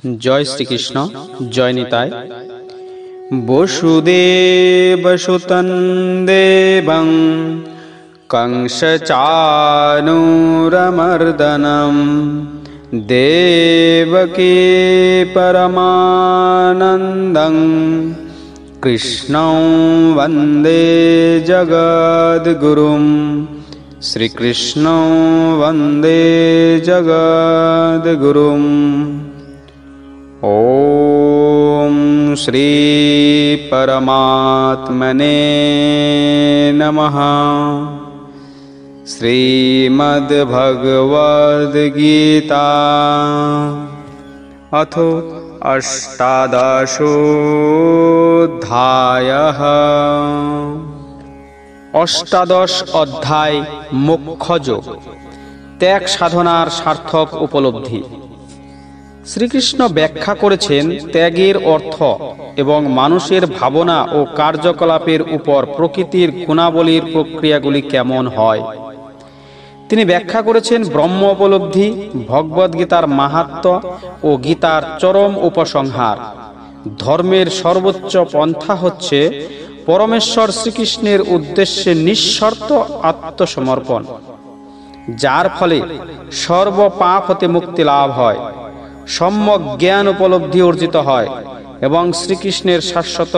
জয় শ্রীকৃষ্ণ, জয় নিতাই। বসুদেবসুতং দেবং কংসচাণূরমর্দনম দেবকী পরমানন্দং কৃষ্ণং বন্দে জগদ্গুরুম। শ্রীকৃষ্ণং বন্দে জগদ্গুরুম। ওম শ্রী পরমাত্মনে নমঃ। শ্রীমদ্ভগবদ্গীতা অথ অষ্টাদশোऽধ্যায়ঃ। অষ্টাদশ অধ্যায় মোক্ষযোগ, ত্যাগ সাধনার সার্থক উপলব্ধি। শ্রীকৃষ্ণ ব্যাখ্যা করেছেন ত্যাগের অর্থ এবং মানুষের ভাবনা ও কার্যকলাপের উপর প্রকৃতির গুণাবলীর প্রক্রিয়াগুলি কেমন হয়। তিনি ব্যাখ্যা করেছেন ব্রহ্ম উপলব্ধি, ভগবদ্গীতার মাহাত্ম্য ও গীতার চরম উপসংহার। ধর্মের সর্বোচ্চ পন্থা হচ্ছে পরমেশ্বর শ্রীকৃষ্ণের উদ্দেশ্যে নিঃশর্ত আত্মসমর্পণ, যার ফলে সর্বপাপ হতে মুক্তি লাভ হয়, সম্যক জ্ঞান উপলব্ধি অর্জিত হয় এবং শ্রীকৃষ্ণের শাশ্বত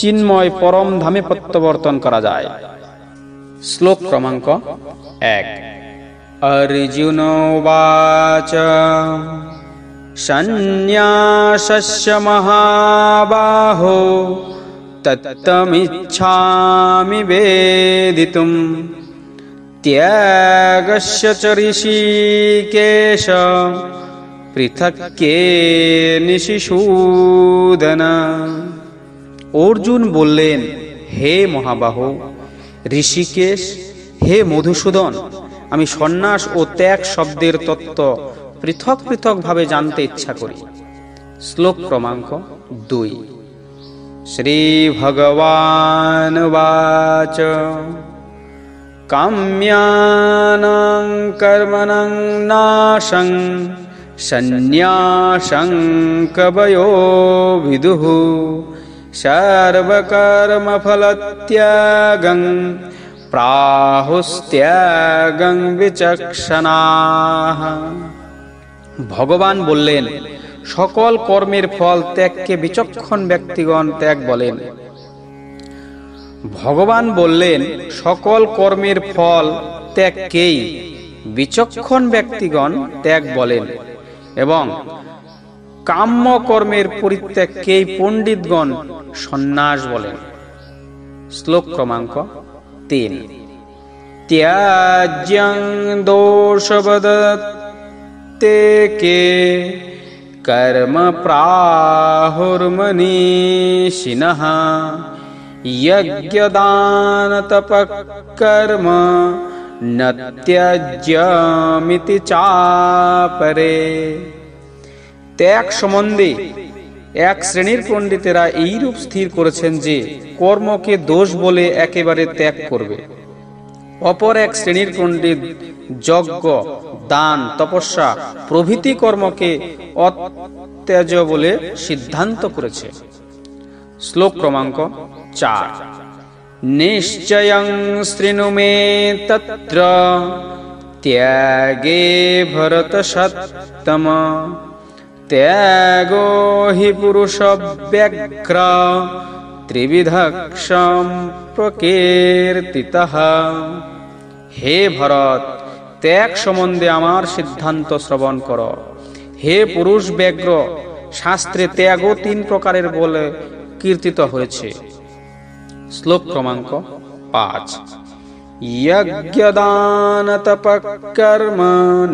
চিন্ময় পরম ধামে প্রত্যাবর্তন করা যায়। শ্লোক ক্রমাঙ্ক 1। অর্জুন উবাচ সন্ন্যাসস্য মহাবাহো তত্ত্বমিচ্ছামি বেদিতুম ত্যাগস্য চ ঋষিকেশ পৃথক্কেনশিশূদন। অর্জুন বললেন, হে মহাবাহু ঋষিকেশ, হে মধুসূদন, আমি সন্ন্যাস ও ত্যাগ শব্দের তত্ত্ব পৃথক পৃথক ভাবে জানতে ইচ্ছা করি। শ্লোক ক্রমাঙ্ক 2। শ্রী ভগবান বাচ কাম্যানাং কর্মণাং নাশং সন্ন্যাসং কবয়ো বিদুঃ সর্বকর্মফলত্যাগং প্রাহুস্ত্যাগং বিচক্ষণাঃ। ভগবান বললেন, সকল কর্মের ফল ত্যাগকে বিচক্ষণ ব্যক্তিগণ ত্যাগ বলেন। ভগবান বললেন, সকল কর্মের ফল ত্যাগকেই বিচক্ষণ ব্যক্তিগণ ত্যাগ বলেন এবং কাম্য কর্মের পরিত্যাগকেই পণ্ডিতগণ সন্ন্যাস বলেন। শ্লোক ক্রমাঙ্ক 3। ত্যাজ্যং দোষবদত্তেকে কর্ম প্রাহুর্মনীষিণঃ যজ্ঞদান তপঃ কর্ম ন ত্যাজ্যমিতি চাপরে। ত্যাগ সম্বন্ধে এক শ্রেণীর পণ্ডিতেরা এইরূপ স্থির করেছেন যে কর্মকে দোষ বলে একেবারে ত্যাগ করবে। অপর এক শ্রেণীর পণ্ডিত যজ্ঞ, দান, তপস্যা প্রভৃতি কর্মকে অত্যাজ্য বলে সিদ্ধান্ত করেছে। শ্লোক ক্রমাঙ্ক 4। নিশ্চয়ং শৃণু মে তত্র ত্যাগে ভরতসত্তম ত্যাগো হি পুরুষব্যগ্র ত্রিবিধঃ সম্প্রকীর্তিতঃ। হে ভরত, ত্যাগ সম্বন্ধে আমার সিদ্ধান্ত শ্রবণ কর। হে পুরুষ ব্যগ্র, শাস্ত্রে ত্যাগও 3 প্রকারের বলে কীর্তিত হয়েছে। শ্লোক ক্রমাঙ্ক 5। যজ্ঞদান তপঃ কর্ম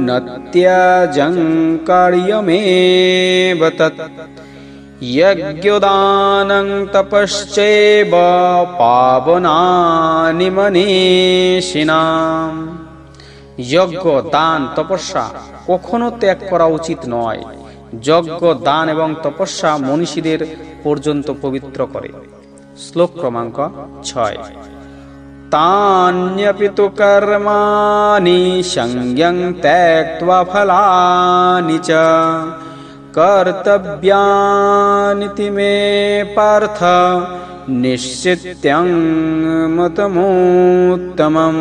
ন ত্যাজং কার্যমেব তৎ যজ্ঞদানং তপশ্চৈব পাবনানি মনীষিণাম। যজ্ঞ, দান, তপস্যা কখনো ত্যাগ করা উচিত নয়। যজ্ঞ, দান এবং তপস্যা মনীষীদের পর্যন্ত পবিত্র করে। শ্লোক ক্রমাঙ্ক 6। तान्यपि तु कर्माणि संज्ञं त्यक्त्वा फलानि च কর্তব্যানিতি মে পার্থ নিশ্চিত্যং মতমোত্তমম।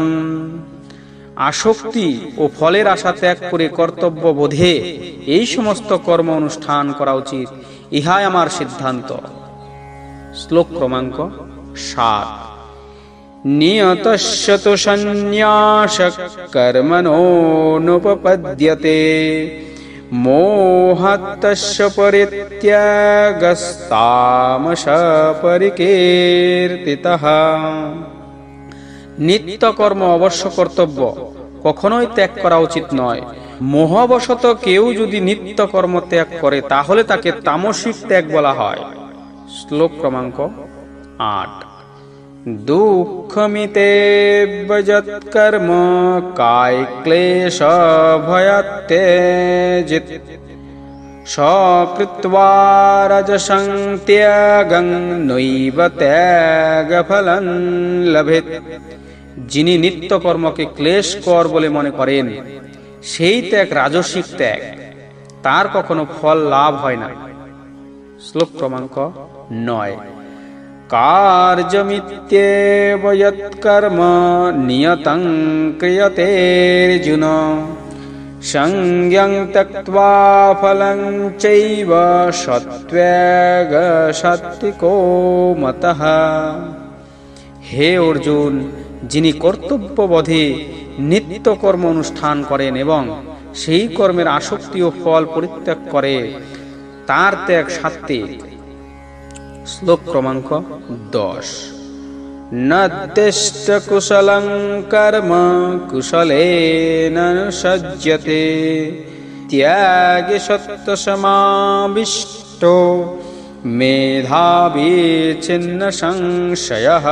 আসক্তি ও ফলের আশা ত্যাগ করে কর্তব্য বোধে এই সমস্ত কর্ম অনুষ্ঠান করা উচিত, ইহাই আমার সিদ্ধান্ত। শ্লোক ক্রমাঙ্ক ৭। নিয়তস্য তু সন্ন্যাসঃ কর্মণোনুপপদ্যতে মোহাত্তস্য পরিত্যাগস্তামস পরিকীর্তিতঃ। নিত্য কর্ম অবশ্য কর্তব্য, কখনোই ত্যাগ করা উচিত নয়। মোহবশত কেউ যদি নিত্য কর্ম ত্যাগ করে তাহলে তাকে তামসিক ত্যাগ বলা হয়। শ্লোক ক্রমাঙ্ক ৮। দুঃখমিতেব্যযৎকর্ম কায়ক্লেশ ভয়াত্তেজিত সকৃত্বা রাজসং ত্যাগং নৈব ত্যাগফলং লভেত। যিনি নিত্য কর্মকে ক্লেশকর বলে মনে করেন সেই ত্যাগ রাজসিক ত্যাগ, তার কখনো ফল লাভ হয় না। শ্লোক ক্রমাঙ্ক ৯। কার্যমিত্যেব যৎকর্ম নিয়তং ক্রিয়তের্জুন সংজ্ঞং ত্যক্ত্বা ফলং চৈব সত্ত্যাগ সাত্ত্বিকো মতঃ। হে অর্জুন, যিনি কর্তব্যবোধে নিত্য কর্ম অনুষ্ঠান করেন এবং সেই কর্মের আসক্তি ও ফল পরিত্যাগ করে তার ত্যাগ সাত্ত্বিক। শ্লোক ক্রমাঙ্ক ১০। নদ্দিষ্ট কুশলং কর্ম কুশলেন সজ্জতে ত্যাগে সত্যসমাবিষ্ট মেধাবী ছিন্ন সংশয়ঃ।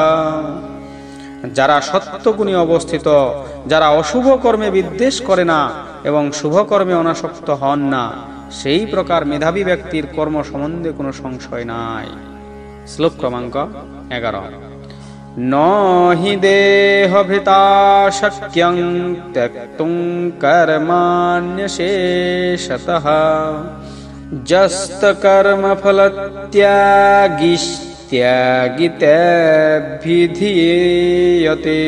যারা সত্যগুণে অবস্থিত, যারা অশুভ কর্মে বিদ্বেষ করে না এবং শুভ কর্মে অনাসক্ত হন না, সেই প্রকার মেধাবী ব্যক্তির কর্ম সম্বন্ধে কোনো সংশয় নাই। শ্লোক ক্রমাঙ্ক ১১। নহি দেহভৃতা শক্যং ত্যক্তুং কর্মাণ্যশেষতঃ যস্ত কর্মফলত্যাগীত্যভিধীয়তে।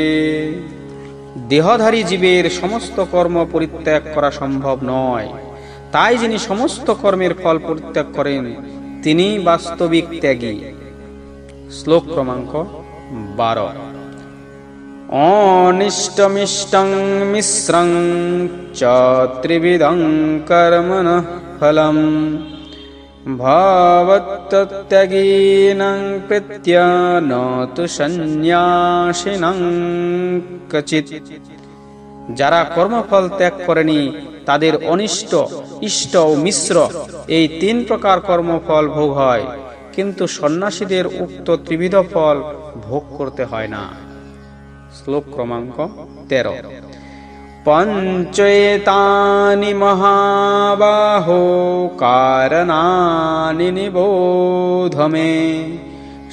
দেহধারী জীবের সমস্ত কর্ম পরিত্যাগ করা সম্ভব নয়, তাই যিনি সমস্ত কর্মের ফল পরিত্যাগ করেন তিনি বাস্তবিক ত্যাগী। শ্লোক ক্রমাঙ্ক ১২। অনিষ্টমিষ্টং মিশ্রং চ ত্রিবিধং কর্মণঃ ফলম ভবত্যত্যাগীনাং প্রীত্য ন তু সন্ন্যাসিনাং কচিৎ। যারা কর্মফল ত্যাগ করেনি তাদের অনিষ্ট, ইষ্ট ও মিশ্র এই ৩ প্রকার কর্মফল ভোগ হয়, কিন্তু সন্ন্যাসীদের উক্ত ত্রিবিধ ফল ভোগ করতে হয় না। শ্লোক ক্রমাঙ্ক ১৩। পঞ্চেতানি মহাবাহো কারণানি নিবোধ মে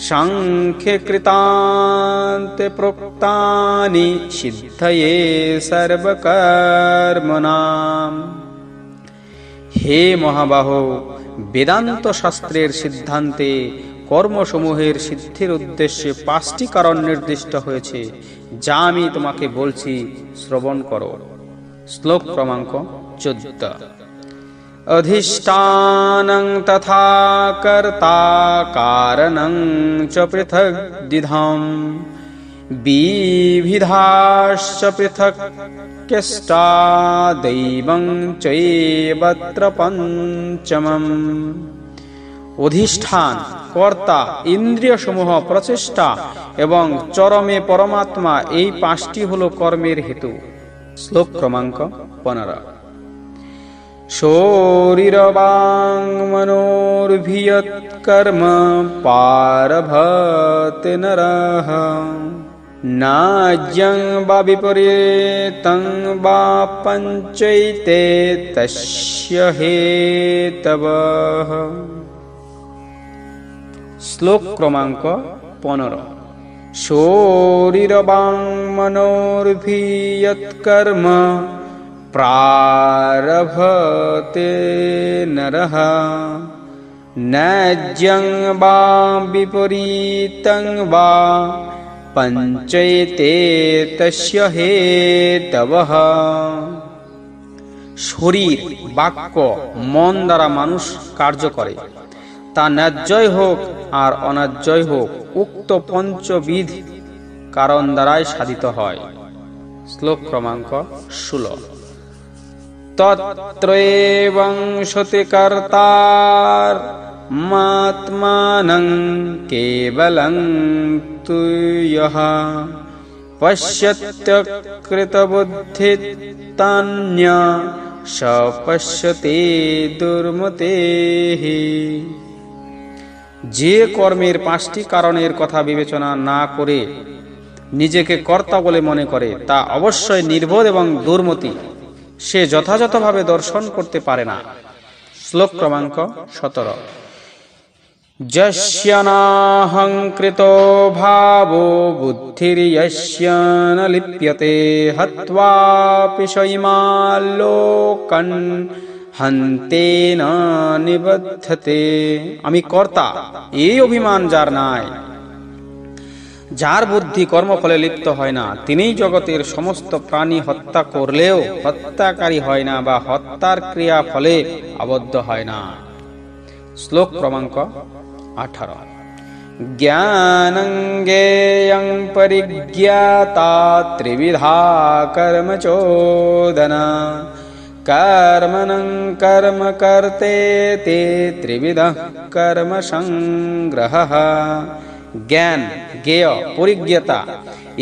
সাংখ্যে কৃতান্তে প্রোক্তানি সিদ্ধয়ে সর্বকর্মণাম। হে মহাবাহ, বেদান্ত শাস্ত্রের সিদ্ধান্তে কর্মসমূহের সিদ্ধির উদ্দেশ্যে ৫টি কারণ নির্দিষ্ট হয়েছে, যা আমি তোমাকে বলছি, শ্রবণ করো। শ্লোক ক্রমাঙ্ক ১৪। অধিষ্ঠানং তথা কর্তা কারণং চ পৃথক দ্বিধম বিবিধাশ্চ পৃথক কেষ্টা দৈবং চৈবত্র পঞ্চমম। অধিষ্ঠান, কর্তা, ইন্দ্রিয় সমূহ, প্রচেষ্টা এবং চরমে পরমাত্মা, এই ৫টি হল কর্মের হেতু। শ্লোক ক্রমাঙ্ক ১৫। শরীরবাং মনোর্ভিয়ৎ কর্ম পারভতে নরঃ নাজ্যং বা বিপরীতং বা পঞ্চৈতে তস্য হেতবঃ। শ্লোক ক্রমাঙ্ক ১৫। শরীরবাং মনোর্ভিয়ৎ কর্ম प्रारभते नरः नैज्यं वा विपरीतं वा पंचैते तस्य हेतवः। শরীর, বাক্য, মন দ্বারা মানুষ কার্য করে, তা ন্যায্যই হোক আর অন্যায্যই হোক, উক্ত পঞ্চবিধ কারণ দ্বারাই সাধিত হয়। শ্লোক ক্রমাঙ্ক 16। তত্রৈবং সতি কর্তার মাত্মানং কেবলং তু ইয়ঃ পশ্যত্য কৃতবুদ্ধিতান্য স পশ্যতে দুর্মতেঃ। যে কর্মের 5টি কারণের কথা বিবেচনা না করে নিজেকে কর্তা বলে মনে করে, তা অবশ্যই নির্বোধ এবং দুর্মতি, সে যথাযথভাবে দর্শন করতে পারে না। শ্লোক ক্রমাঙ্ক 17। যস্য নাহংকৃতো ভাবো বুদ্ধির্যস্য ন লিপ্যতে হত্বাপি সইমান লোকান হন্তে ন নিবধ্যতে। আমি কর্তা, এই অভিমান যার নাই, যার বুদ্ধি কর্মফলে লিপ্ত হয় না, তিনিই জগতের সমস্ত প্রাণী হত্যা করলেও হত্যাকারী হয় না বা হত্যার ক্রিয়া ফলে আবদ্ধ হয় না। শ্লোক ক্রমাঙ্ক 18। জ্ঞানং জ্ঞেয়ং পরিজ্ঞাতা ত্রিবিধা কর্ম চোদনা কর্মণং কর্ম কর্তেতে ত্রিবিধঃ কর্ম সংগ্রহঃ। জ্ঞান, জ্ঞেয়, পরিজ্ঞাতা,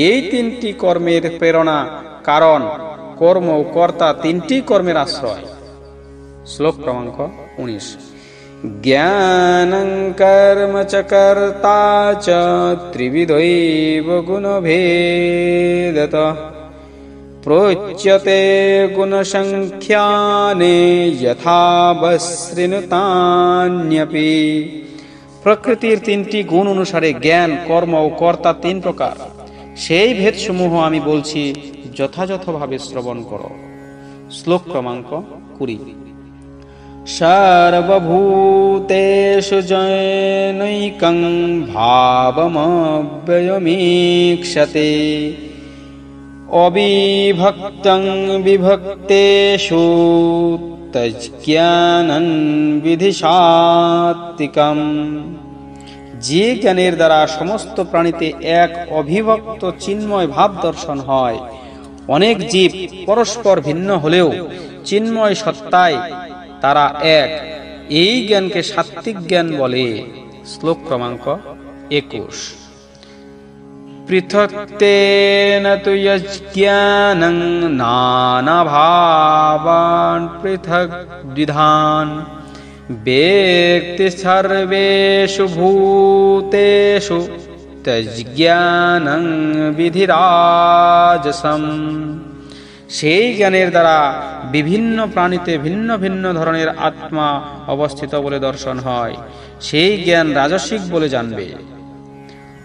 এই 3টি কর্মের প্রেরণা, কারণ, কর্ম ও কর্তা 3টি কর্মের আশ্রয়। শ্লোক ক্রমাঙ্ক 19। জ্ঞানং কর্ম চ কর্তা চ ত্রিবিধৈব গুণভেদতঃ প্রোচ্যতে গুণসংখ্যানে যথাবশৃণুতান্যপি। প্রকৃতির 3টি গুণ অনুসারে জ্ঞান, কর্ম ও কর্তা 3 প্রকার। সেই ভেদসমূহ আমি বলছি, যথাযথভাবে শ্রবণ করো। শ্লোক ক্রমাঙ্ক 20। সর্বভূতেষু জনৈকং ভাবমব্যয়মীক্ষতে অবিভক্তং বিভক্তেষু তজ্জ্ঞানং বিধিসাত্ত্বিকম। যে জ্ঞানের দ্বারা সমস্ত প্রাণীতে এক অবিভক্ত চিন্ময় ভাব দর্শন হয়, অনেক জীব পরস্পর ভিন্ন হলেও চিন্ময় সত্তায় তারা এক, এই জ্ঞানকে সাত্ত্বিক জ্ঞান বলে। শ্লোক ক্রমাঙ্ক 21। পৃথক্তেন তু যজ্ঞানং নানাভাবান পৃথক দ্বিধান বেক্তি সর্বেষু ভূতেষু তজ্জ্ঞানং বিধিরাজসম। সেই জ্ঞানের দ্বারা বিভিন্ন প্রাণীতে ভিন্ন ভিন্ন ধরনের আত্মা অবস্থিত বলে দর্শন হয়, সেই জ্ঞান রাজসিক বলে জানবে।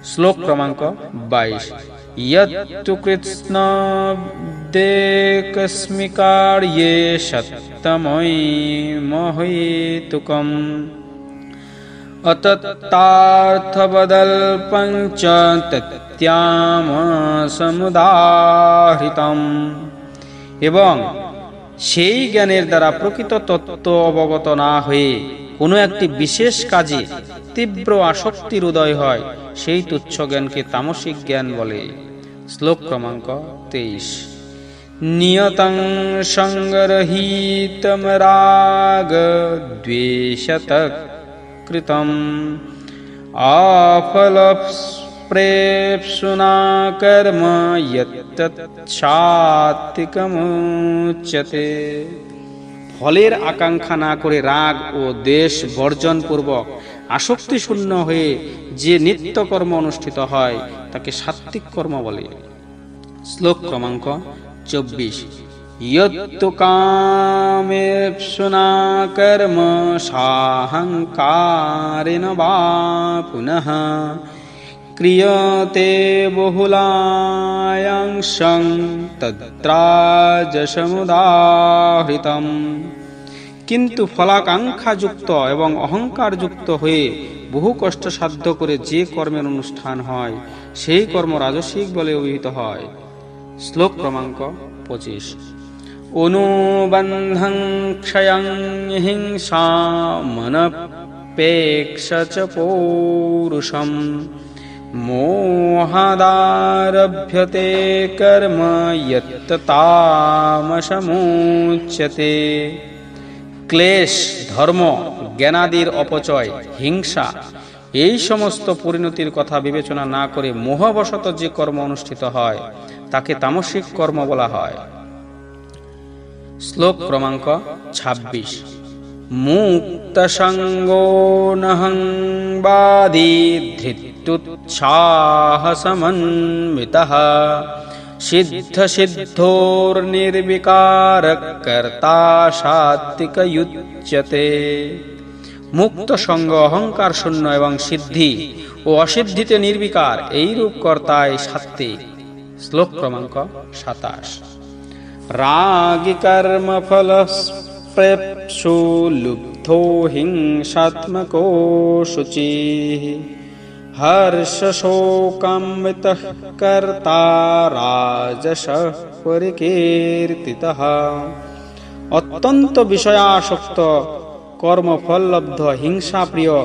শ্লোক ক্রমাঙ্ক 22। ইয়ত্তু কৃৎস্নব্দে কস্মিকার্যে সত্যময়ি মহৈতুকম অতত্তার্থবদল্পং চ তত্যাম সমুদাহৃতম। এবং সেই জ্ঞানের দ্বারা প্রকৃত তত্ত্ব অবগত না হয়ে কোনো একটি বিশেষ কাজে তীব্র আসক্তির উদয় হয়, সেই তুচ্ছ জ্ঞানকে তামসিক জ্ঞান বলে। শ্লোক ক্রমাঙ্ক 23। নিয়তং সংগরহিতম রাগ দ্বেষতঃ কৃতম আফলপ্রেপ্সুনা কর্ম যত্তৎ সাত্ত্বিকমুচ্যতে। ফলের আকাঙ্ক্ষা না করে রাগ ও দ্বেষ বর্জন পূর্বক আসক্তি শূন্য হয়ে যে নিত্য কর্ম অনুষ্ঠিত হয়, তাকে সাত্ত্বিক কর্ম বলে। শ্লোক ক্রমাঙ্ক 24। यत्तु कामेप्सुना कर्म साहंकारेण वा पुनः ক্রিয়তে বহুলায়াংশং তদ্রাজসমুদাহৃতম। কিন্তু ফলাকাঙ্ক্ষাযুক্ত এবং অহংকারযুক্ত হয়ে বহু কষ্ট সাধ্য করে যে কর্মের অনুষ্ঠান হয় সেই কর্ম রাজসিক বলে অভিহিত হয়। শ্লোক ক্রমাঙ্ক 25। অনুবন্ধং ক্ষয়ং হিংসা মনপেক্ষা চ পৌরুষম মোহাদারভ্যতে কর্ম যৎ তামসমুচ্যতে। ক্লেশ, ধর্ম, জ্ঞানাদির অপচয়, হিংসা এই সমস্ত পরিণতির কথা বিবেচনা না করে মোহবশত যে কর্ম অনুষ্ঠিত হয় তাকে তামসিক কর্ম বলা হয়। শ্লোক ক্রমাঙ্ক 26। মুক্ত সঙ্গো নহং বাদী ধৃত্যুৎসাহ সমন্বিতঃ সিদ্ধ সিদ্ধোর নির্বিকার কর্তা সাত্বিকযুচ্যতে। মুক্ত সঙ্গ, অহংকার শূন্য এবং সিদ্ধি ও অসিদ্ধিতে নির্বিকার এইরূপ কর্তায় সাত্বিক। শ্লোক ক্রমাঙ্ক 27। রাগী কর্মফলপ্রেপ্সু লুব্ধো হিংসাত্মকো শুচিঃ হর্ষশোকান্বিতঃ কর্তা রাজসঃ পরিকীর্তিতঃ। অত্যন্ত বিষয়াসক্ত, কর্মফললব্ধ, হিংসাপ্রিয়,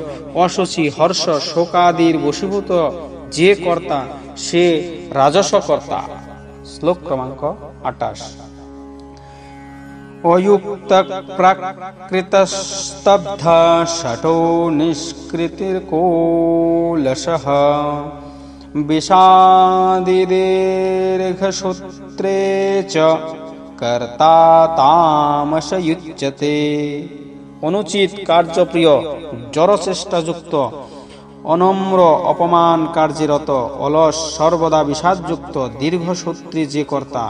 অশুচি, হর্ষ শোকাদির বশীভূত যে কর্তা সে রাজস কর্তা। শ্লোক ক্রমাঙ্ক 28। অযুক্ত প্রাকৃতস্তব্ধ ষটো নিষ্কৃতির্কোলসঃ বিষাদিদীর্ঘসূত্রে চ কর্তা তামসযুচ্যতে। অনুচিত কার্যপ্রিয়, জড়চেষ্টাযুক্ত, অনম্র, অপমান কার্যরত, অলস, সর্বদা বিষাদযুক্ত, দীর্ঘসূত্রী যে কর্তা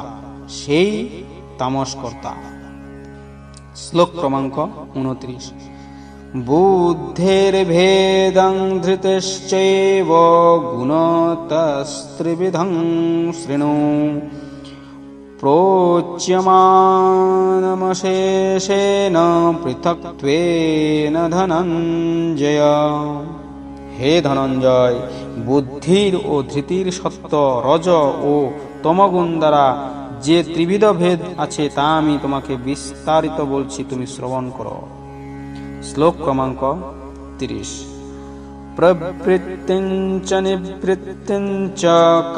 সেই তামস কর্তা। শ্লোক ক্রমাঙ্ক 29। বুদ্ধের্ভেদং ধৃতিশ্চৈব গুণতস্ত্রিবিধং শৃণু প্रोच्यमानमशेषेण পৃথক্ত্বেন ধনঞ্জয়। হে ধনঞ্জয়, বুদ্ধির ও ধৃতির সত্য, রজ ও তমগুণ দ্বারা যে ত্রিবিধ ভেদ আছে তা আমি তোমাকে বিস্তারিত বলছি, তুমি শ্রবণ করো। শ্লোক ক্রমাঙ্ক 30। প্রবৃত্তিঞ্চ নিবৃত্তিঞ্চ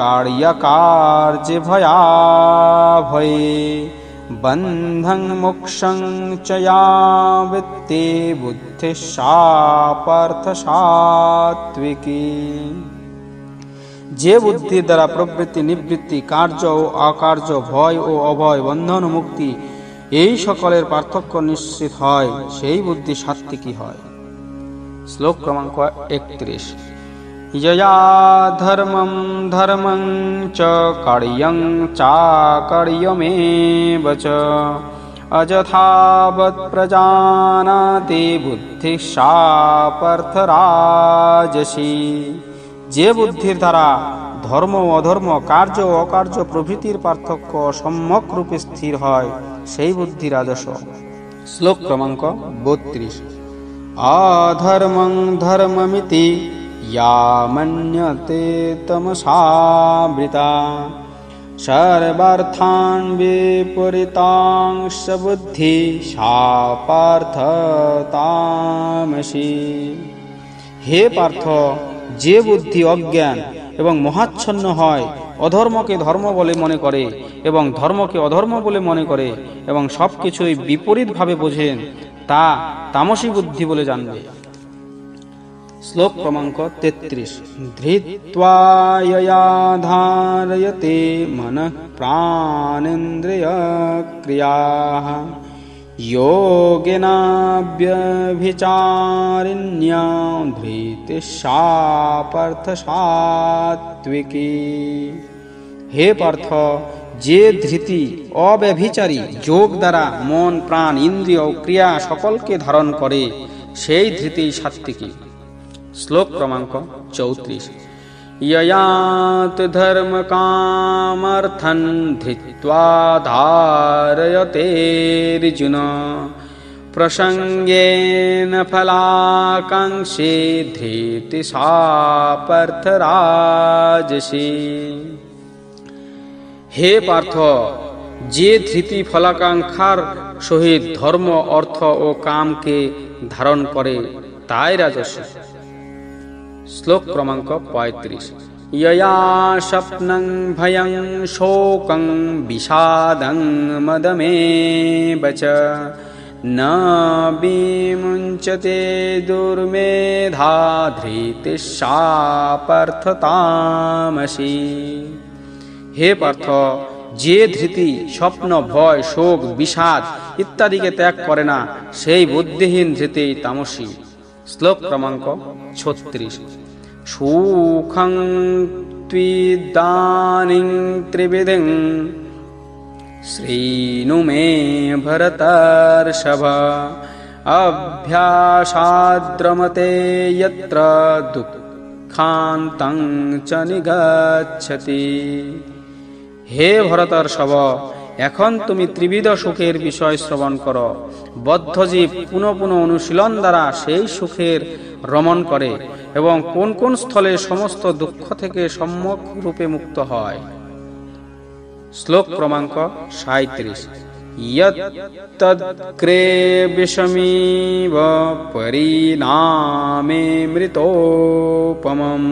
কার্যকার্যে ভয়াভয়ে বন্ধং মোক্ষং চ ইয়া বৃত্তি বুদ্ধি সা পার্থ সাত্বিকী। যে বুদ্ধির দ্বারা প্রবৃত্তি, নিবৃত্তি, কার্য ও অকার্য, ভয় ও অভয়, বন্ধন ও মুক্তি এই সকলের পার্থক্য নিশ্চিত হয় সেই বুদ্ধি সাত্বিকী হয়। শ্লোক ক্রমাঙ্ক 31। यया धर्मं धर्मं च कार्यं चाकर्यमेव च अजथावत् प्रजानाति बुद्धिः सा पार्थ राजसी। যে বুদ্ধির দ্বারা ধর্ম ও অধর্ম, কার্য ও অকার্য প্রভৃতির পার্থক্য সম্যক রূপে স্থির হয় সেই বুদ্ধি রাজস। শ্লোক ক্রমাঙ্ক 32। অধর্মং ধর্মমিতি या मन्यते तमसावृता सर्वार्थान् विपरीतांश बुद्धि सा पार्थ तामसी। হে পার্থ, যে বুদ্ধি অজ্ঞান এবং মহাচ্ছন্ন হয়, অধর্মকে ধর্ম বলে মনে করে এবং ধর্মকে অধর্ম বলে মনে করে এবং সবকিছুই বিপরীতভাবে বোঝেন, তা তামসী বুদ্ধি বলে জানবে। শ্লোক ক্রমাঙ্ক 33। ধৃত্বা ইয়া ধারয়তে মনঃ প্রাণেন্দ্রিয় ক্রিয়াঃ যোগেনাব্যভিচারিণ্যা ধৃতিঃ সা পার্থ সাত্বিকী। হে পার্থ, যে ধৃতি অব্যভিচারী যোগ দ্বারা মন, প্রাণ, ইন্দ্রিয় ও ক্রিয়া সকলকে ধারণ করে সেই ধৃতি সাত্বিকী। শ্লোক ক্রমাঙ্ক 34। ययात धर्म कामर्थं धृत्वा धारयतेऽर्जुन प्रसंगेन फलाकांक्षे धृति सा पार्थ राजसी। হে পার্থ, যে ধৃতি ফলাকাঙ্ক্ষার সহিত ধর্ম অর্থ ও কামকে ধারণ করে তাই রাজসী। শ্লোক ক্রমাঙ্ক 35। यया स्वप्नं भयं शोकं विषादं मदमेव च न विमुञ्चते दुर्मेधा धृतिः सा पार्थ तामसी। হে পার্থ, যে ধৃতি স্বপ্ন ভয় শোক বিষাদ ইত্যাদিকে ত্যাগ করে না সেই বুদ্ধিহীন ধৃতি তামসী। শ্লোক ক্রমাঙ্ক 36। সুখং ত্বিদানীং ত্রিবিধিং শ্রীণু মে ভরতর্ষভ অভ্যাসাদ্রমতে যত্র দুঃখান্तं চ নিগচ্ছতি। হে ভরতর্ষভ, এখন তুমি ত্রিবিধ সুখের বিষয় শ্রবণ করো। বদ্ধজীব পুনঃ পুনঃ অনুশীলন দ্বারা সেই সুখের রমণ করে এবং কোন কোন স্থলে সমস্ত দুঃখ থেকে সম্যক রূপে মুক্ত হয়। শ্লোক ক্রমাঙ্ক 37। यत्तद्ग्रे विषमिव परिणामे मृतोपमम्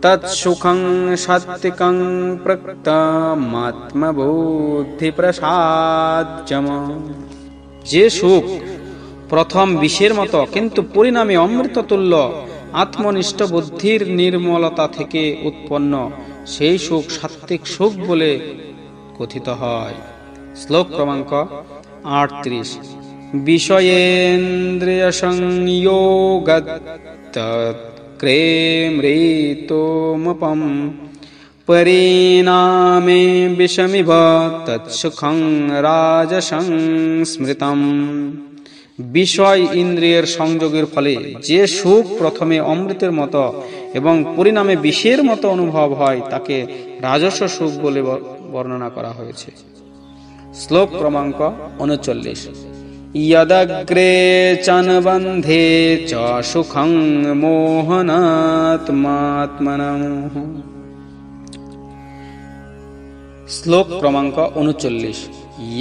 तत्सुखं सात्विकं प्रक्तमात्मबुद्धिप्रसाद्यम्। যে সুখ প্রথম বিষের মতো কিন্তু পরিণামে অমৃত তুল্য আত্মনিষ্ঠ বুদ্ধির নির্মলতা থেকে উৎপন্ন, সেই সুখ সাত্ত্বিক সুখ বলে কথিত হয়। শ্লোক ক্রমাঙ্ক 38। বিষয়েন্দ্রিয় সংযোগাৎ তৎক্রেমৃতোমপম পরিণামে বিষমিব তৎসুখং রাজসং স্মৃতম। বিষয় ইন্দ্রিয়ের সংযোগের ফলে যে সুখ প্রথমে অমৃতের মতো এবং পরিণামে বিষের মতো অনুভব হয় তাকে রাজস্ব সুখ বলে বর্ণনা করা হয়েছে। শ্লোক ক্রমাঙ্ক 39। यदग्रे चनबन्धे च सुखं मोहनात्मात्मनः। শ্লোক ক্রমাঙ্ক 39।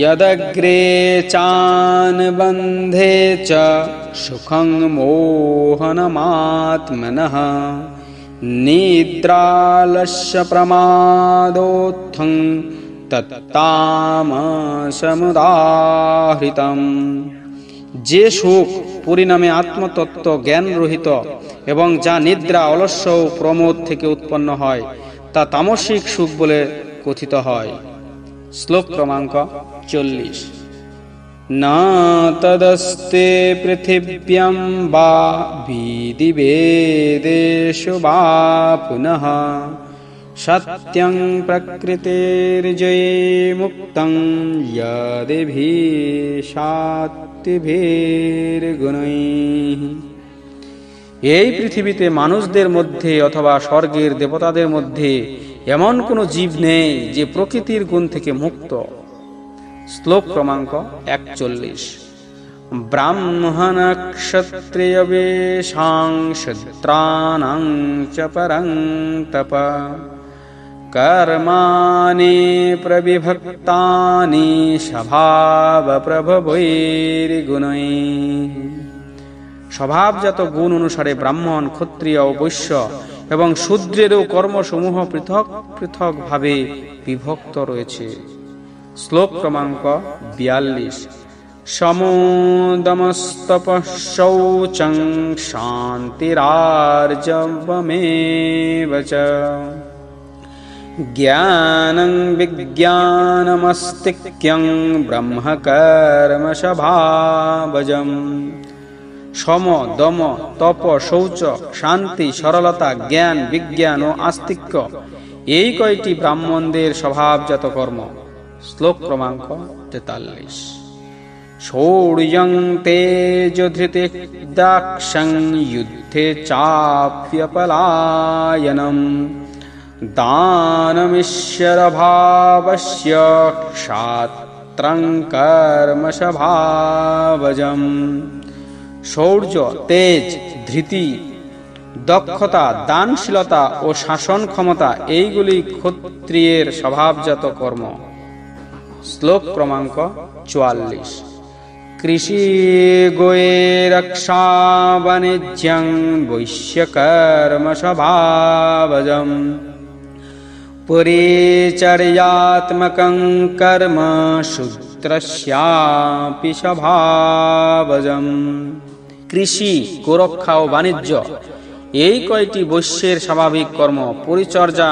यदग्रे चानबन्धे च सुखं मोहनमात्मनः निद्रालस्य प्रमादोत्थं তত্তামসমুদাহৃতম। যে সুখ পরিণামে আত্মতত্ত্ব জ্ঞান রহিত এবং যা নিদ্রা অলস্য ও প্রমোদ থেকে উৎপন্ন হয় তা তামসিক সুখ বলে কথিত হয়। শ্লোক ক্রমাঙ্ক 40। না তদস্তে পৃথিব্যাম বা বিদিবেদেষু বা পুনঃ সত্যং প্রকৃতির্জয়ে মুক্তং যদিভিশাত্তিভির্গুণৈঃ। এই পৃথিবীতে মানুষদের মধ্যে অথবা স্বর্গের দেবতাদের মধ্যে এমন কোনো জীব নেই যে প্রকৃতির গুণ থেকে মুক্ত। শ্লোক ক্রমাঙ্ক 41। ব্রাহ্মণ ক্ষত্রিয় বেশাং শূদ্রাণাং চ পরং তপ কর্মাণি প্রবিভক্তানি স্বভাব প্রভবৈর্গুণৈঃ। স্বভাবজাত গুণ অনুসারে ব্রাহ্মণ ক্ষত্রিয় ও বৈশ্য এবং শূদ্রেরও কর্মসমূহ পৃথক পৃথক ভাবে বিভক্ত রয়েছে। শ্লোক ক্রমাঙ্ক 42। সমোদমস্তপঃ শৌচং শান্তিরার্জবমেব চ জ্ঞানং বিজ্ঞানমস্তিক্যং ব্রহ্মকর্ম স্বভাবজম। সম দম তপ শৌচ শান্তি সরলতা জ্ঞান বিজ্ঞান ও আস্তিক্য এই কয়টি ব্রাহ্মণদের স্বভাবজাত কর্ম। শ্লোক ক্রমাঙ্ক 43। शौर्यं तेजधृतिर्दाक्षं युद्धे चाप्यपलायनं दानमीश्वरभावस्य क्षात्रं कर्मशभावजं। শৌর্য, তেজ, ধৃতি, দক্ষতা, দানশীলতা ও শাসন ক্ষমতা এইগুলি ক্ষত্রিয়ের স্বভাবজাত কর্ম। শ্লোক ক্রমাঙ্ক 44। কৃষি গোয়ে রক্ষা বাণিজ্যং বৈশ্যকর্ম স্বভাবজম পরিচর্যাত্মকং কর্ম শূদ্রস্যাপি স্বভাবজম। কৃষি, গোরক্ষা ও বাণিজ্য এই কয়টি বৈশ্যের স্বাভাবিক কর্ম, পরিচর্যা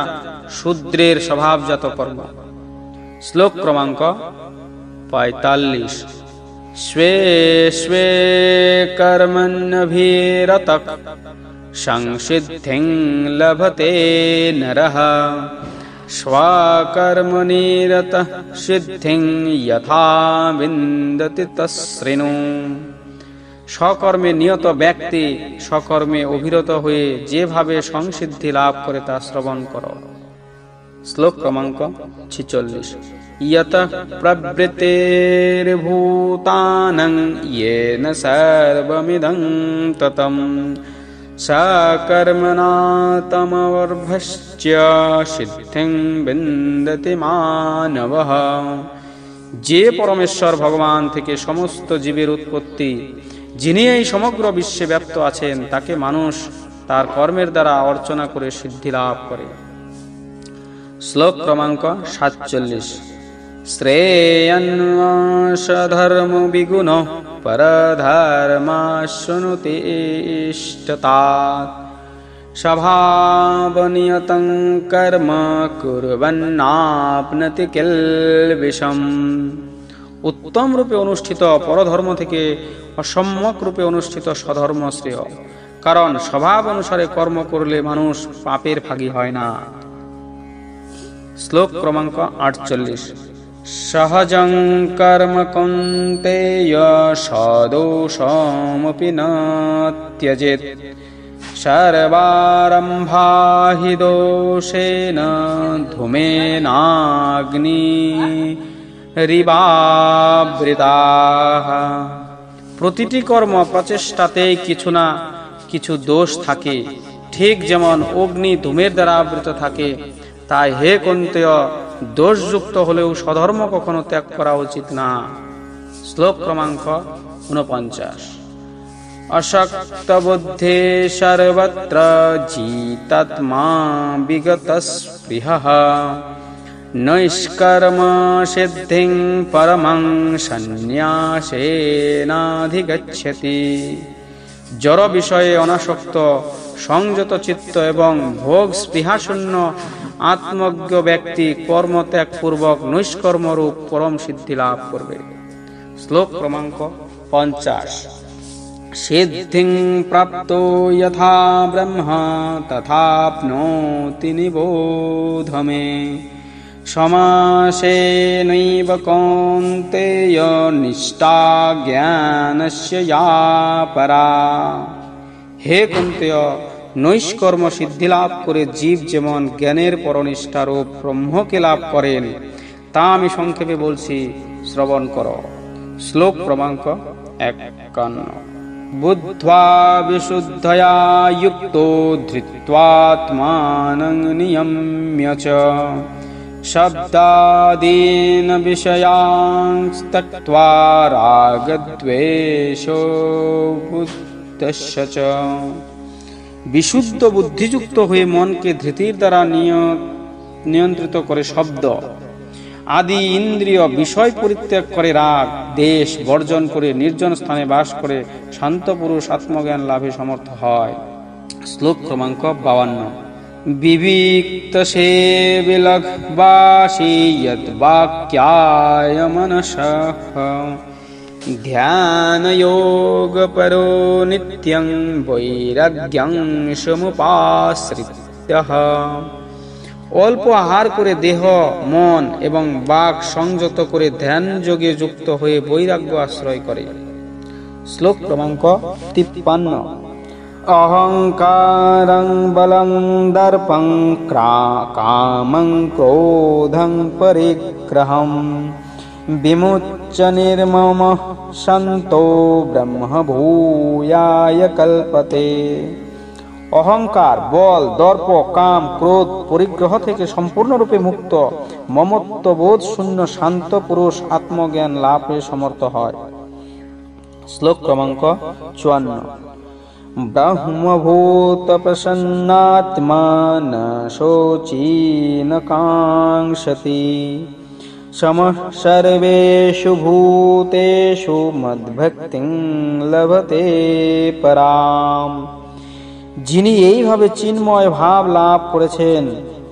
শূদ্রের স্বভাবজাত কর্ম। শ্লোক ক্রমাঙ্ক 45। স্বে স্বে কর্মণ্যভিরতঃ সংসিদ্ধিং লভতে নরঃ স্বকর্মনিরতঃ সিদ্ধিং যথা বিন্দতি তচ্ছৃণু। সকর্মে নিয়ত ব্যক্তি সকর্মে অভিরত হয়ে যেভাবে সংসিদ্ধি লাভ করে তা শ্রবণ করো। শ্লোক ক্রমাঙ্ক 46। ইয়তঃ প্রবৃত্তির্ভূতানাং येन सर्वमिदं ततं सकर्मणा तमवर्भश्च সিদ্ধিং বিন্দতি মানবঃ। যে পরমেশ্বর ভগবান থেকে সমস্ত জীবের উৎপত্তি, যিনি এই সমগ্র বিশ্বে ব্যাপ্ত আছেন, তাকে মানুষ তার কর্মের দ্বারা অর্চনা করে সিদ্ধি লাভ করে। শ্লোক ক্রমাঙ্ক 47। শ্রেয়ন্মাশধর্ম বিগুণ পরধর্মাশ্নুতে ইষ্টতাৎ স্বভাবনিয়তং কর্ম কুর্বন্নাপ্নতি কিলবিষম। উত্তম রূপে অনুষ্ঠিত পরধর্ম থেকে অসম্যক রূপে অনুষ্ঠিত স্বধর্ম শ্রেয়, কারণ স্বভাব অনুসারে কর্ম করলে মানুষ পাপের ভাগী হয় না। শ্লোক ক্রমাঙ্ক 48। সহজং কর্ম কৌন্তেয় সদোষমপি ন ত্যজেৎ সর্বারম্ভা হি দোষেন ধূমেনাগ্নিরিবাবৃতাঃ। প্রতিটি কর্ম প্রচেষ্টাতেই কিছু না কিছু দোষ থাকে, ঠিক যেমন অগ্নি ধূমের দ্বারা আবৃত থাকে। তাই হে কৌন্তেয়, দোষযুক্ত হলেও স্বধর্ম কখনো ত্যাগ করা উচিত না। শ্লোক ক্রমাঙ্ক 49। অশক্ত বুদ্ধি সর্বত্র জিতাত্মা বিগত স্পৃহঃ নৈষ্কর্ম সিদ্ধিং পরমং সন্ন্যাসেনাধিগচ্ছতি। জড় বিষয়ে অনাসক্ত, সংযত চিত্ত এবং ভোগ স্পৃহাশূন্য আত্মজ্ঞ ব্যক্তি কর্মত্যাগ পূর্বক নৈষ্কর্মরূপ পরম সিদ্ধি লাভ করবে। শ্লোক ক্রমাঙ্ক 50। সিদ্ধিং প্রাপ্তো যথা ব্রহ্ম তথাপ্নোতি নিবোধ মে সমাসেনৈব কৌন্তেয় নিষ্ঠা জ্ঞানস্য ইয়া পরা। হে কৌন্তেয়, নৈষ্কর্ম সিদ্ধি লাভ করে জীব যেমন জ্ঞানের পরনিষ্ঠারূপ ব্রহ্মকে লাভ করেন, তা আমি সংক্ষেপে বলছি, শ্রবণ করো। শ্লোক ক্রমাঙ্ক 51। বুদ্ধ্বা বিশুদ্ধয়া যুক্তো ধৃত্বাত্মানং নিয়ম্য চ শব্দাদীন বিষয়াং ত্যক্ত্বা রাগদ্বেষো বুদ্ধস্য চ। বিশুদ্ধ বুদ্ধিযুক্ত হয়ে মনকে ধৃতির দ্বারা নিয়ন্ত্রিত করে শব্দ আদি ইন্দ্রিয় বিষয় পরিত্যাগ করে রাগ দেশ বর্জন করে নির্জন স্থানে বাস করে শান্ত পুরুষ আত্মজ্ঞান লাভে সমর্থ হয়। শ্লোক ক্রমাঙ্ক 52। বিবিক্ত সেবিলঘবাসী যৎ বাক্যায় মনসঃ ধ্যান যোগ পরো নিত্যং বৈরাগ্যং সমুপাশ্রিত্যঃ। অল্প আহার করে দেহ, মন এবং বাক সংযত করে ধ্যান যোগে যুক্ত হয়ে বৈরাগ্য আশ্রয় করে। শ্লোক ক্রমাঙ্ক 53। অহংকারং বলং দর্পং কামং ক্রোধং পরিগ্রহম বিমুচ্য নির্মমঃ শান্তো ব্রহ্মভূয়ায় কল্পতে। অহংকার, বল, দর্প, কাম, ক্রোধ, পরিগ্রহ থেকে সম্পূর্ণরূপে মুক্ত মমত্ববোধ শূন্য শান্ত পুরুষ আত্মজ্ঞান লাভে সমর্থ হয়। শ্লোক ক্রমাঙ্ক 54। ব্রহ্মভূত প্রসন্নাত্মা ন শোচি ন কাঙ্ক্ষতি সমঃ সর্বেষু ভূতেষু মদ্ভক্তিং লভতে পরাম। যিনি এইভাবে চিন্ময় ভাব লাভ করেছেন,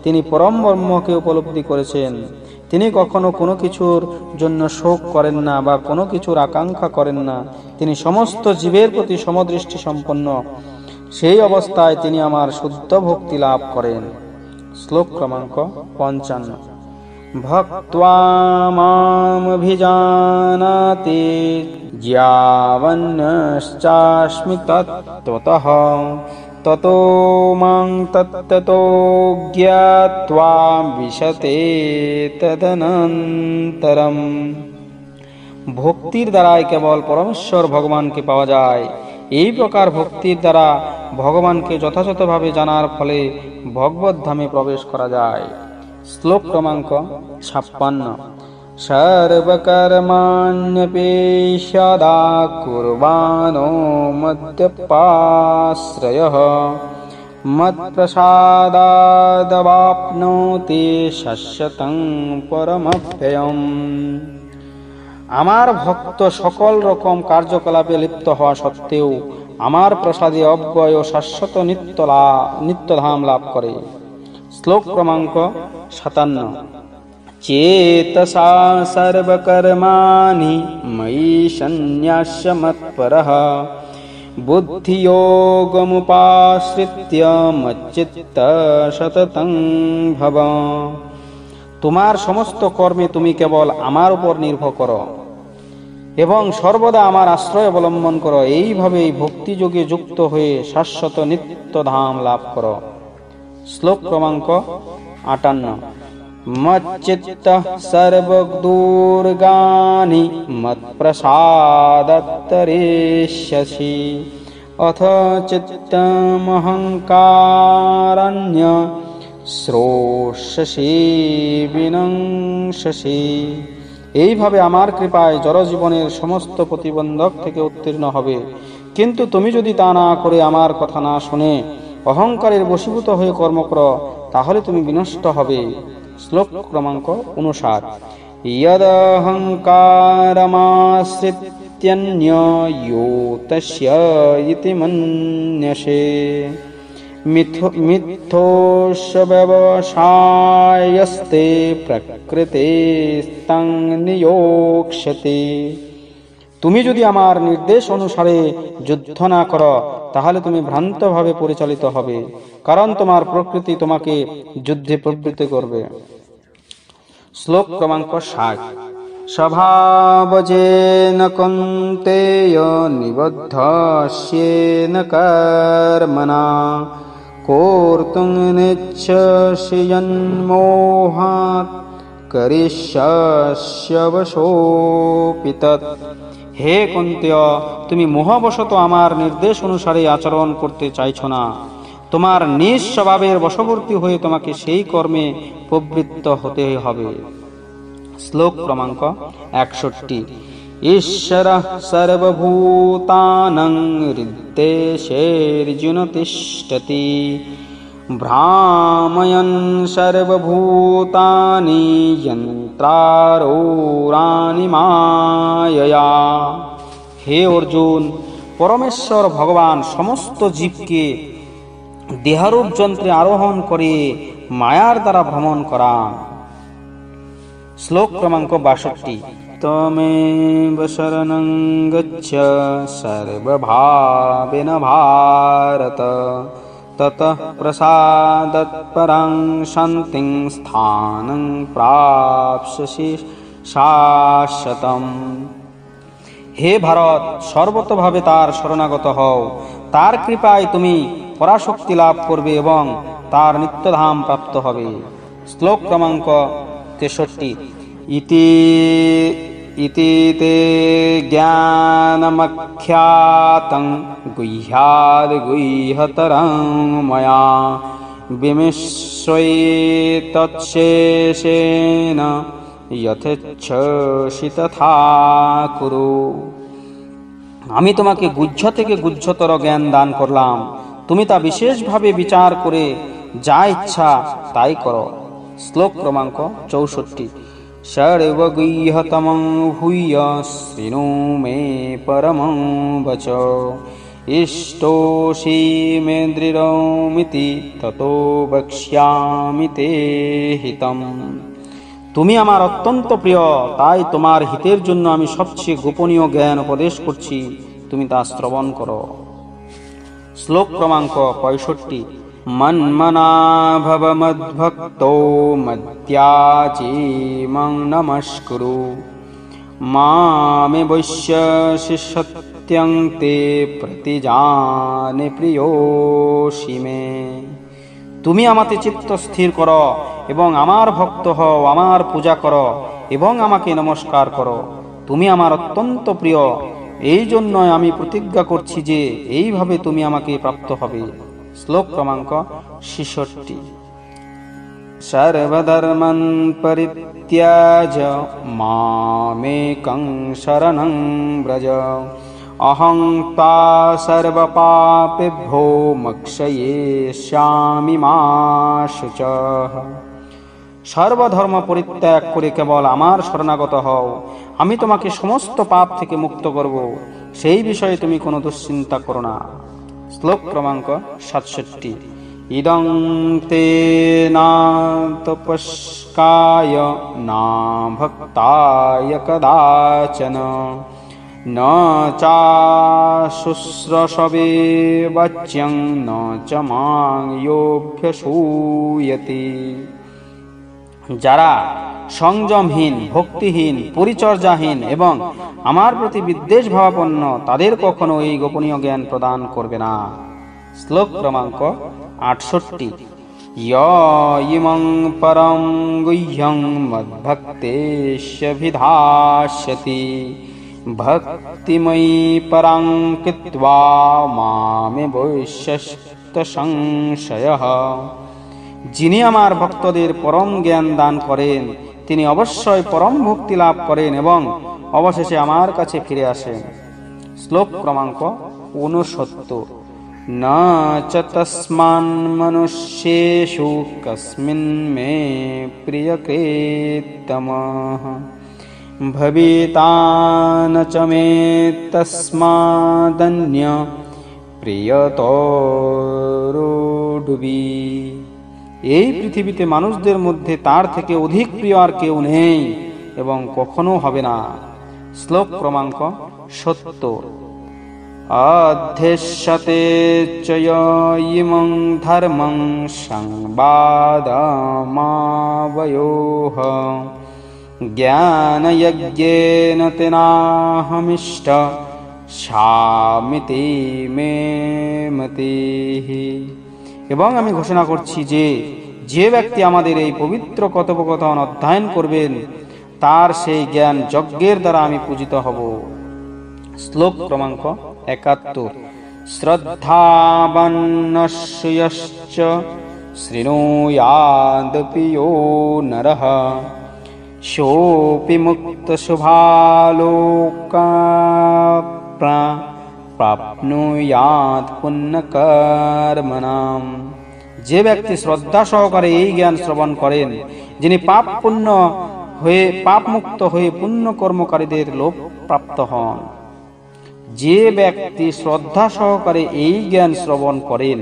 তিনি পরম ব্রহ্মকে উপলব্ধি করেছেন। তিনি কখনো কোনো কিছুর জন্য শোক করেন না বা কোনো কিছুর আকাঙ্ক্ষা করেন না। তিনি সমস্ত জীবের প্রতি সমদৃষ্টি সম্পন্ন। সেই অবস্থায় তিনি আমার শুদ্ধ ভক্তি লাভ করেন। শ্লোক ক্রমাঙ্ক 55। ভক্ত্বা মামভিজানাতি জ্যাবন্যশ্চাস্মি তত্ত্বতঃ ততো মাং তত্ত্বতো জ্ঞাত্বা বিশতে তদনন্তরম। ভক্তির দ্বারাই কেবল পরমেশ্বর ভগবানকে পাওয়া যায়। এই প্রকার ভক্তির দ্বারা ভগবানকে যথাযথভাবে জানার ফলে ভগবত ধামে প্রবেশ করা যায়। শ্লোক ক্রমাঙ্ক 56। সর্বকর্মাণ্যপি সদা কুর্বাণো মদ্যপাশ্রয়ঃ মৎপ্রসাদাদবাপ্নোতি শাশ্বতং পরমভ্যয়ম। আমার ভক্ত সকল রকম কার্যকলাপে লিপ্ত হওয়া সত্ত্বেও আমার প্রসাদে অব্যয় ও শাশ্বত নিত্যধাম লাভ করে। শ্লোক ক্রমাঙ্ক 57। চেতসা সর্বকর্মাণি ময়ি সন্ন্যাস্য মৎপরঃ বুদ্ধিযোগমুপাশ্রিত্য মচ্চিত্ত সততং ভব। তোমার সমস্ত কর্মে তুমি কেবল আমার উপর নির্ভর করো এবং সর্বদা আমার আশ্রয় অবলম্বন করো। এইভাবেই ভক্তিযোগে যুক্ত হয়ে শাশ্বত নিত্যধাম লাভ করো। শ্লোক ক্রমাঙ্ক 58। মচ্চিত্তঃ সর্বদুর্গানি মৎপ্রসাদত্তরিষ্যসি অথ চিত্তমহংকারণ্য শ্রোষ্যসি বিনংসসি। এইভাবে আমার কৃপায় জড়জীবনের সমস্ত প্রতিবন্ধক থেকে উত্তীর্ণ হবে। কিন্তু তুমি যদি তা না করে আমার কথা না শুনে অহংকারের বশীভূত হয়ে কর্ম করো, তাহলে তুমি বিনষ্ট হবে। শ্লোক ক্রমাঙ্ক 59। ইয়দহংকারমাশ্রিত্যন্য ইয়ো তস্য ইতি মন্যসে মিথ্যোস্য ব্যবসায়স্তে প্রকৃতিস্তং নিয়োক্ষ্যতে। তুমি যদি আমার নির্দেশ অনুসারে যুদ্ধ না করো, তাহলে তুমি ভ্রান্তভাবে পরিচালিত হবে, কারণ তোমার প্রকৃতি তোমাকে যুদ্ধে প্রবৃত্ত করবে। শ্লোক ক্রমাঙ্ক 60। স্বভাবজেন কৌন্তেয় নিবদ্ধস্যেন কর্মণা কর্তুং নেচ্ছসি যন্মোহাৎ করিষ্যস্য বশোপি তৎ। হে কুন্তেয়, তুমি মোহবশত আমার নির্দেশ অনুসারে আচরণ করতে চাইছ না। তোমার নিজ স্বভাবের বশবর্তী হয়ে তোমাকে সেই কর্মে প্রবৃত্ত হতে হবে। শ্লোক ক্রমাঙ্ক 61। ঈশ্বরঃ সর্বভূতানাং হৃদ্দেশের্জুন তিষ্ঠতি ভ্রাময়ন সর্বভূতানি যন্ত্রারূঢ়ানি মায়য়া। হে অর্জুন, পরমেশ্বর ভগবান সমস্ত জীবকে দেহরূপ যন্ত্রে আরোহণ করে মায়ার দ্বারা ভ্রমণ করান। শ্লোক ক্রমাঙ্ক 62। তমেব শরণং গচ্ছ সর্বভাবেন ভারত ততঃ প্রসাদাৎ পরং শান্তিং স্থানং প্রাপ্স্যসি শাশ্বতম। হে ভারত, সর্বতভাবে তার শরণাগত হও, তার কৃপায় তুমি পরাশক্তি লাভ করবে এবং তার নিত্যধাম প্রাপ্ত হবে। শ্লোক ক্রমাঙ্ক 63। ইতি তে জ্ঞানমখ্যাতং গুহ্যাদ গুহ্যতরং ময়া বিমিশ্রয়ে তৎশেষেন যথেচ্ছসি তথা কুরু। আমি তোমাকে গুহ্য থেকে গুহ্যতর জ্ঞান দান করলাম, তুমি তা বিশেষভাবে বিচার করে যা ইচ্ছা তাই করো। শ্লোক ক্রমাঙ্ক 64। সর্বগুহ্যতমং ভূয় শৃণু মে পরমং বচ ইষ্টোষি মে দৃঢ়মিতি ততো বক্ষ্যামি তে হিতম। তুমি আমার অত্যন্ত প্রিয়, তাই তোমার হিতের জন্য আমি সবচেয়ে গোপনীয় জ্ঞান উপদেশ করছি, তুমি তা শ্রবণ করো। শ্লোক ক্রমাঙ্ক 65। মন্মনা ভব মদ্ভক্তো মদ্যাচি মং নমস্কুরু মামে বৈশ্যসি সত্যং তে প্রতিজানে প্রিয়োষি মে। তুমি আমাতে চিত্ত স্থির করো এবং আমার ভক্ত হও, আমার পূজা করো এবং আমাকে নমস্কার করো। তুমি আমার অত্যন্ত প্রিয়, এই জন্য আমি প্রতিজ্ঞা করছি যে এইভাবে তুমি আমাকে প্রাপ্ত হবে। শ্লোক ক্রমাঙ্ক 66। সর্বধর্মান পরিত্যাজ্য মামেকং শরণং ব্রজ অহং ত্বা সর্বপাপেভ্যো মোক্ষয়িষ্যামি মা শুচঃ। সর্বধর্ম পরিত্যাগ করে কেবল আমার শরণাগত হও, আমি তোমাকে সমস্ত পাপ থেকে মুক্ত করব, সেই বিষয়ে তুমি কোনো দুশ্চিন্তা করো না। শ্লোক ক্রমাঙ্ক 67। ইদং তে না তপস্কায় না ভক্তায় কদাচন ন চাশুশ্রসবে বাচ্যং ন চ মাং যোভ্যসূয়তি। যারা সংযমহীন, ভক্তিহীন, পরিচর্যাহীন এবং আমার প্রতি বিদ্বেষ ভাবাপন্ন, তাদের কখনো এই গোপনীয় জ্ঞান প্রদান করবে না। শ্লোক ক্রমাঙ্ক 68। ইমং পরম গুহ্যং মদ্ভক্তেষ্যভিধাস্যতি ভক্তিময়ী পরাং কৃত্বা মামে বৈশ্যস্ত সংশয়ঃ। যিনি আমার ভক্তদের পরম জ্ঞান দান করেন, তিনি অবশ্যই পরম ভক্তি লাভ করেন এবং অবশেষে আমার কাছে ফিরে আসেন। শ্লোক ক্রমাঙ্ক 69। না চ তস্মান মনুষ্যেষু কস্মিন মে প্রিয়কৃতমঃ ভবিতা ন চ মে তস্মাদন্য প্রিয়তরোডুবি। এই পৃথিবীতে মানুষদের মধ্যে তার থেকে অধিক প্রিয় আর কেউ নেই এবং কখনো হবে না। শ্লোক ক্রমাঙ্ক 70। অধ্যেষ্যতে চ ইমং ধর্মং সংবাদমাবয়োঃ জ্ঞানযজ্ঞেন তেনাহমিষ্ট শামিতি মে মতিঃ। এবং আমি ঘোষণা করছি যে যে ব্যক্তি আমাদের এই পবিত্র কথোপকথন অধ্যয়ন করবেন, তার সেই জ্ঞান যজ্ঞের দ্বারা আমি পূজিত হব। শ্লোক ক্রমাঙ্ক 71। শ্রদ্ধাবন্নস্যশ্চ শৃণুয়াদপি যো নরঃ সোপি মুক্তশুভালোকা প্রাপ্নুয়াৎ পুণ্যকর্মণাম। যে ব্যক্তি শ্রদ্ধা সহকারে এই জ্ঞান শ্রবণ করেন, যিনি পাপ মুক্ত হয়ে পুণ্য কর্মকারীদের লোভ প্রাপ্ত হন। যে ব্যক্তি শ্রদ্ধা সহকারে এই জ্ঞান শ্রবণ করেন,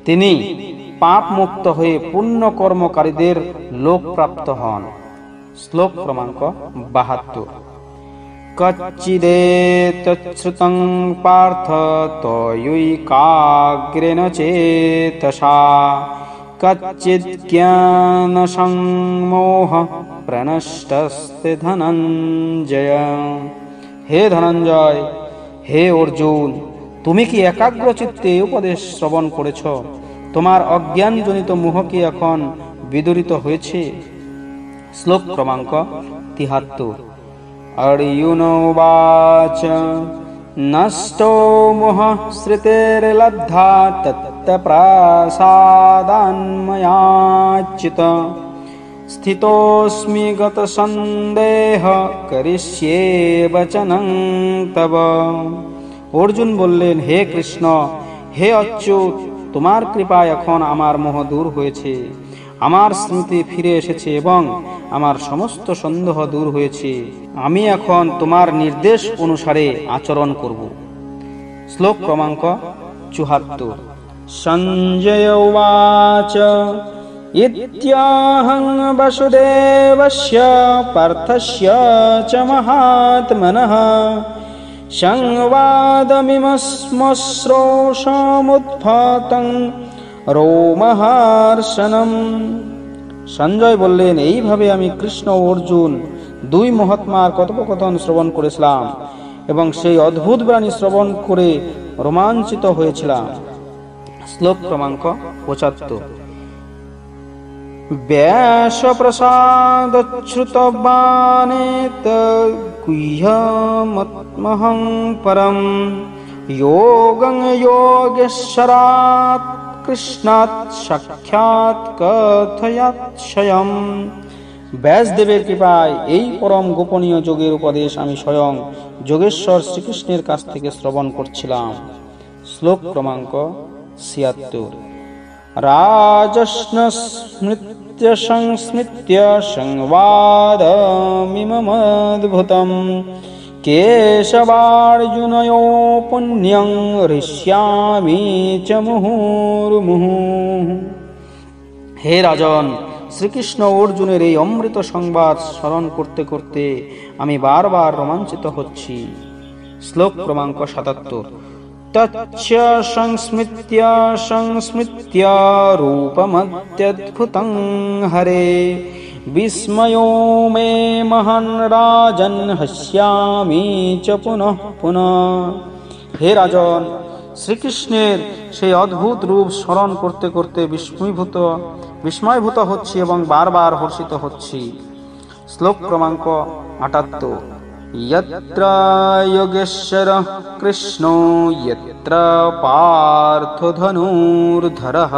তিনি পাপ মুক্ত হয়ে পুণ্য কর্মকারীদের লোভ প্রাপ্ত হন। শ্লোক ক্রমাঙ্ক 72। कच्चिदेतच्छ्रुतं पार्थ त्वयैकाग्रेण चेतसा कच्चिज्ञानसम्मोह प्रनष्टस्ते धनञ्जय। হে ধনঞ্জয়, হে অর্জুন, তুমি কি একাগ্র চিত্তে উপদেশ শ্রবণ করেছ? তোমার অজ্ঞানজনিত মোহ কি এখন বিদূরিত হয়েছে? শ্লোক ক্রমাঙ্ক ৭৩। अर्जुन उवाच नष्टो मोहः श्रुतेर्लब्धा तत्प्रसादान्मयाच्युत स्थितोऽस्मि गतसन्देह करिष्ये वचनं तव। অর্জুন বললেন, হে কৃষ্ণ, হে অচ্যুত, তোমার কৃপায় এখন আমার মোহ দূর হয়েছে, আমার স্মৃতি ফিরে এসেছে এবং আমার সমস্ত সন্দেহ দূর হয়েছে। আমি এখন তোমার নির্দেশ অনুসারে আচরণ করব। শ্লোক ক্রমাঙ্ক ৭৪। সঞ্জয় উবাচ ইত্যহং বসুদেবস্য পার্থস্য চ মহাত্মনঃ সংবাদমিমস্মশ্রোষমুদ্ভূতং রোমহর্ষণম। সঞ্জয় বললেন, এইভাবে আমি কৃষ্ণ ও অর্জুন দুই মহাত্মার কথোপকথন শ্রবণ করেছিলাম এবং সেই অদ্ভুত বাণী শ্রবণ করে রোমাঞ্চিত হয়েছিলাম। শ্লোক ক্রমাঙ্ক ৭৫। ব্যাসপ্রসাদচ্যুতবানেত গুহ্যমহং পরম যোগং যোগেশ্বরাৎ কৃষ্ণাৎ সাক্ষাৎ কথয়াৎস্বয়ং। ব্যাসদেবের কৃপায় এই পরম গোপনীয় যোগের উপদেশ আমি স্বয়ং যোগেশ্বর শ্রীকৃষ্ণের কাছ থেকে শ্রবণ করছিলাম। শ্লোক ক্রমাঙ্ক ৭৬। রাজস্ন স্মৃত্য সংস্মৃত্য সংবাদমিমমদ্ভুতম কেশবার্জুনয়ো পুণ্যং হৃষ্যামি চ মুহুর্মুহু। হে রাজন, শ্রীকৃষ্ণ অর্জুনের এই অমৃত সংবাদ স্মরণ করতে করতে আমি বারবার রোমাঞ্চিত হচ্ছি। শ্লোক ক্রমাঙ্ক ৭৭। তচ্চ সংস্মৃত্য সংস্মৃত্য রূপমত্যদ্ভুতং হরে বিস্ময়ো মে মহান রাজন হস্যামি চ পুনঃ পুনঃ। হে রাজন, শ্রীকৃষ্ণের সেই অদ্ভুত রূপ স্মরণ করতে করতে বিস্ময়ভূত হচ্ছি এবং বারবার হর্ষিত হচ্ছি। শ্লোক ক্রমাঙ্ক ৭৮। यत्र योगेश्वरः कृष्णो यत्र पार्थो धनुर्धरः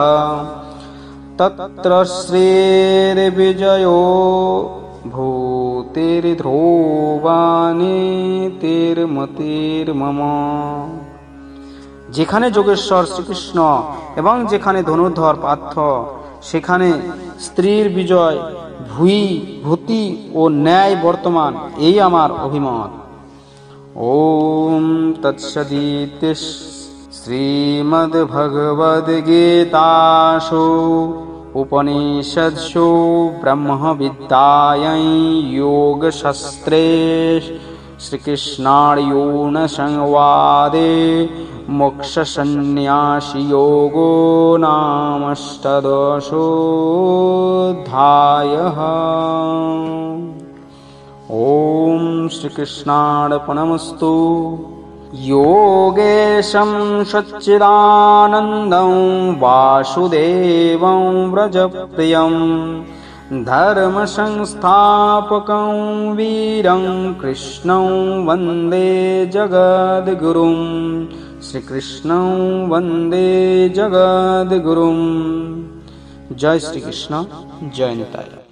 तत्र श्रीर्विजयो ভূতির্ধ্রুবানীতির্মতির্মম। যেখানে যোগেশ্বর শ্রীকৃষ্ণ এবং যেখানে ধনুর্ধর পার্থ, সেখানে স্ত্রীর বিজয়, ভূতি ও ন্যায় বর্তমান, এই আমার অভিমত। ওম তৎসদিতি শ্রীমদ্ভগবদ্গীতাসু উপনিষৎসু ব্রহ্মবিদ্যায়াং যোগশাস্ত্রে শ্রীকৃষ্ণার্জুন সংবাদে মোক্ষসন্ন্যাসযোগো নামাষ্টদশোऽধ্যায়ः। ওম শ্রীকৃষ্ণার্পণমস্তু। योगेशं सच्चिदानन्दं वासुदेवं व्रजप्रियं धर्मसंस्थापकं वीरं कृष्णं वन्दे जगद्गुरुं। श्रीकृष्णं वन्दे जगद्गुरुं। जय श्रीकृष्ण, जय निताय।